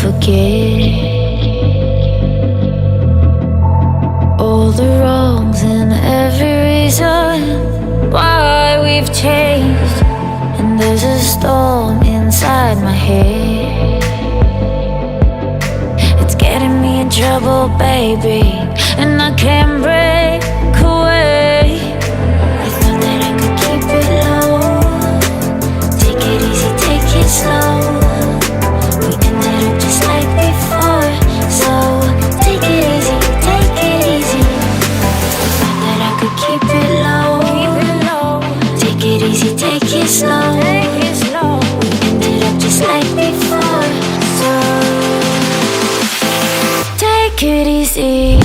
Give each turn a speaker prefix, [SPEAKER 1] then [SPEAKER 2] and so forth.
[SPEAKER 1] forget all the wrongs and every reason why we've changed. And there's a storm inside my head, it's getting me in trouble, baby, and I can't break away. I thought that I could keep it low, take it easy, take it slow. We ended up just like before, so take it easy, take it easy. I thought that I could keep it low, take it easy, take it slow. We ended up just like before, so take it easy.